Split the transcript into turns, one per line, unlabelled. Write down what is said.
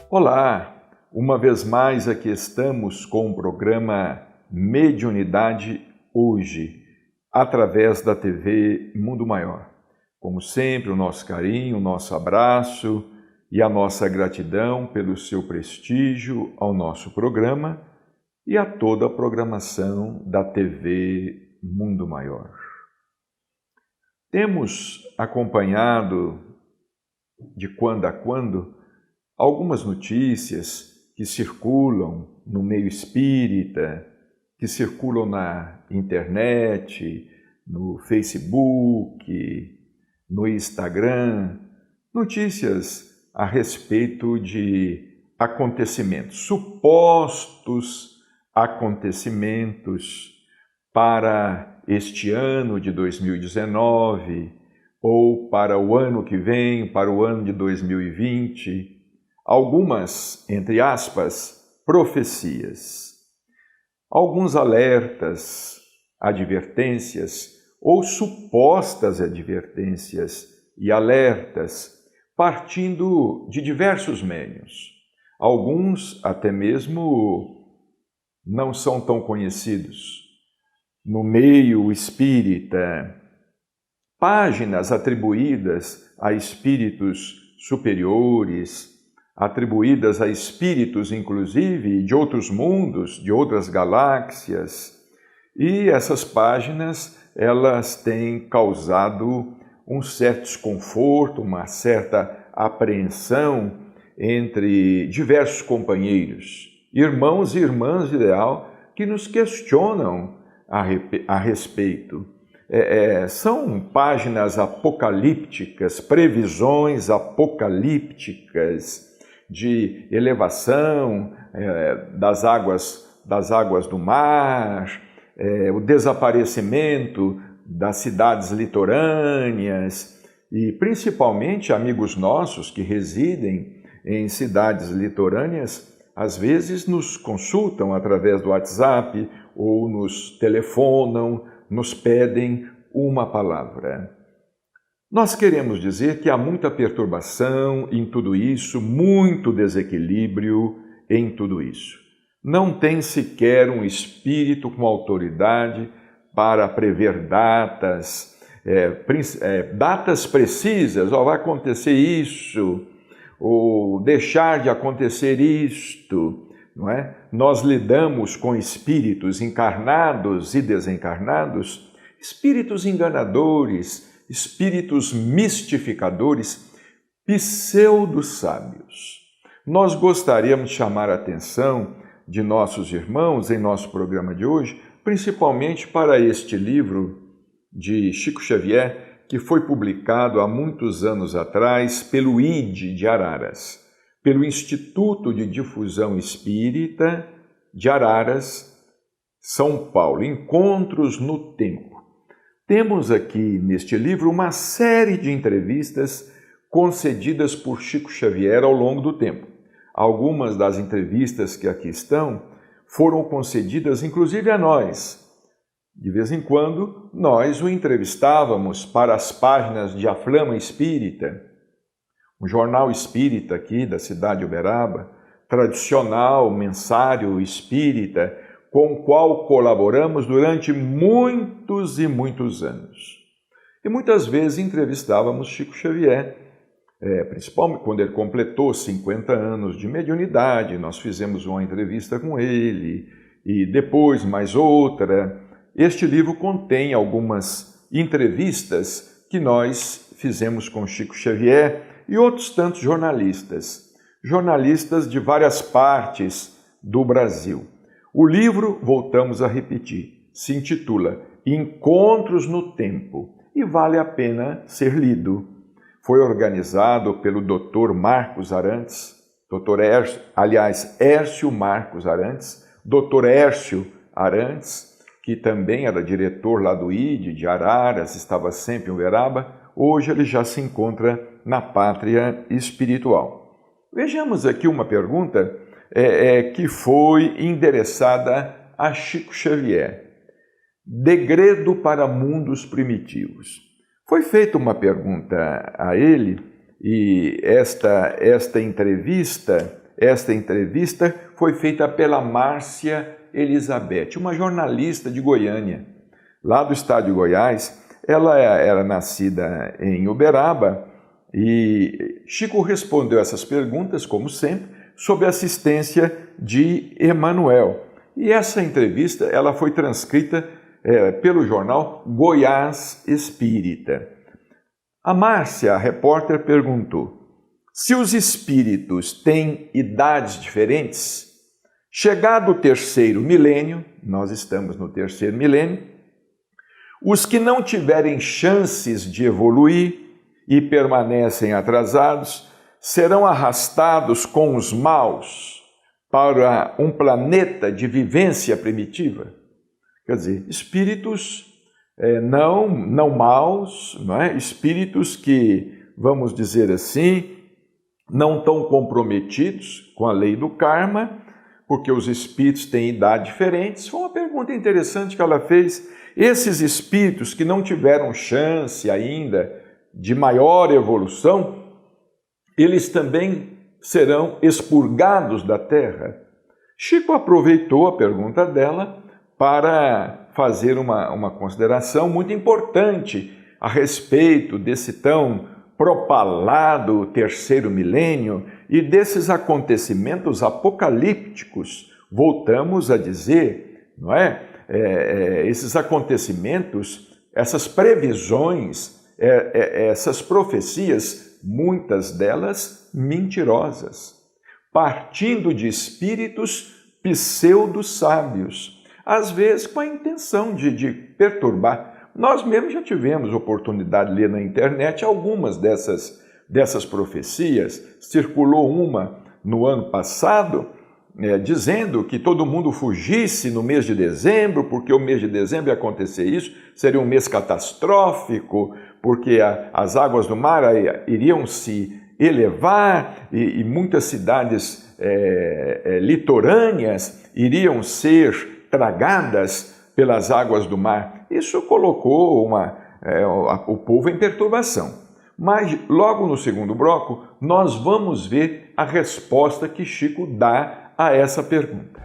Olá, uma vez mais aqui estamos com o programa Mediunidade Hoje, através da TV Mundo Maior. Como sempre, o nosso carinho, o nosso abraço e a nossa gratidão pelo seu prestígio ao nosso programa e a toda a programação da TV Mundo Maior. Temos acompanhado, de quando a quando, algumas notícias que circulam no meio espírita, que circulam na internet, no Facebook, no Instagram, notícias a respeito de acontecimentos, supostos acontecimentos para este ano de 2019 ou para o ano que vem, para o ano de 2020, algumas, entre aspas, profecias, alguns alertas, advertências ou supostas advertências e alertas partindo de diversos meios. Alguns até mesmo não são tão conhecidos. No meio espírita, páginas atribuídas a espíritos superiores, atribuídas a espíritos, inclusive, de outros mundos, de outras galáxias. E essas páginas, elas têm causado um certo desconforto, uma certa apreensão entre diversos companheiros, irmãos e irmãs de ideal, que nos questionam a respeito. São páginas apocalípticas, previsões apocalípticas de elevação das águas do mar, o desaparecimento das cidades litorâneas e principalmente amigos nossos que residem em cidades litorâneas às vezes nos consultam através do WhatsApp ou nos telefonam, nos pedem uma palavra. Nós queremos dizer que há muita perturbação em tudo isso, muito desequilíbrio em tudo isso. Não tem sequer um espírito com autoridade para prever datas, datas precisas, vai acontecer isso, ou deixar de acontecer isto, não é? Nós lidamos com espíritos encarnados e desencarnados, espíritos enganadores, espíritos mistificadores, pseudo-sábios. Nós gostaríamos de chamar a atenção de nossos irmãos em nosso programa de hoje, principalmente para este livro de Chico Xavier, que foi publicado há muitos anos atrás pelo ID de Araras, pelo Instituto de Difusão Espírita de Araras, São Paulo, Encontros no Tempo. Temos aqui neste livro uma série de entrevistas concedidas por Chico Xavier ao longo do tempo. Algumas das entrevistas que aqui estão foram concedidas inclusive a nós. De vez em quando, nós o entrevistávamos para as páginas de A Flama Espírita, um jornal espírita aqui da cidade de Uberaba, tradicional mensário espírita, com o qual colaboramos durante muitos e muitos anos. E muitas vezes entrevistávamos Chico Xavier, principalmente quando ele completou 50 anos de mediunidade, nós fizemos uma entrevista com ele, e depois mais outra. Este livro contém algumas entrevistas que nós fizemos com Chico Xavier e outros tantos jornalistas de várias partes do Brasil. O livro, voltamos a repetir, se intitula Encontros no Tempo e vale a pena ser lido. Foi organizado pelo Dr. Marcos Arantes, Hércio Marcos Arantes, Dr. Hércio Arantes, que também era diretor lá do ID de Araras, estava sempre em Uberaba, hoje ele já se encontra na pátria espiritual. Vejamos aqui uma pergunta que foi endereçada a Chico Xavier. Degredo para mundos primitivos. Foi feita uma pergunta a ele e esta entrevista esta entrevista foi feita pela Márcia Elizabeth, uma jornalista de Goiânia, lá do estado de Goiás. Ela era nascida em Uberaba e Chico respondeu essas perguntas, como sempre, sob a assistência de Emanuel. E essa entrevista ela foi transcrita pelo jornal Goiás Espírita. A Márcia, a repórter, perguntou: se os espíritos têm idades diferentes, chegado o terceiro milênio, nós estamos no terceiro milênio, os que não tiverem chances de evoluir e permanecem atrasados serão arrastados com os maus para um planeta de vivência primitiva. Quer dizer, espíritos não maus, não é? Espíritos que, vamos dizer assim, não estão comprometidos com a lei do karma, porque os espíritos têm idades diferentes. Foi uma pergunta interessante que ela fez. Esses espíritos que não tiveram chance ainda de maior evolução, eles também serão expurgados da Terra? Chico aproveitou a pergunta dela para fazer uma consideração muito importante a respeito desse tão propalado terceiro milênio e desses acontecimentos apocalípticos. Voltamos a dizer, não é? Esses acontecimentos, essas previsões, essas profecias, muitas delas mentirosas, partindo de espíritos pseudo-sábios, às vezes com a intenção de perturbar. Nós mesmos já tivemos oportunidade de ler na internet algumas dessas profecias. Circulou uma no ano passado, dizendo que todo mundo fugisse no mês de dezembro, porque o mês de dezembro ia acontecer isso, seria um mês catastrófico, porque as águas do mar iriam se elevar e muitas cidades litorâneas iriam ser tragadas pelas águas do mar. Isso colocou o povo em perturbação. Mas logo no segundo bloco, nós vamos ver a resposta que Chico dá a essa pergunta.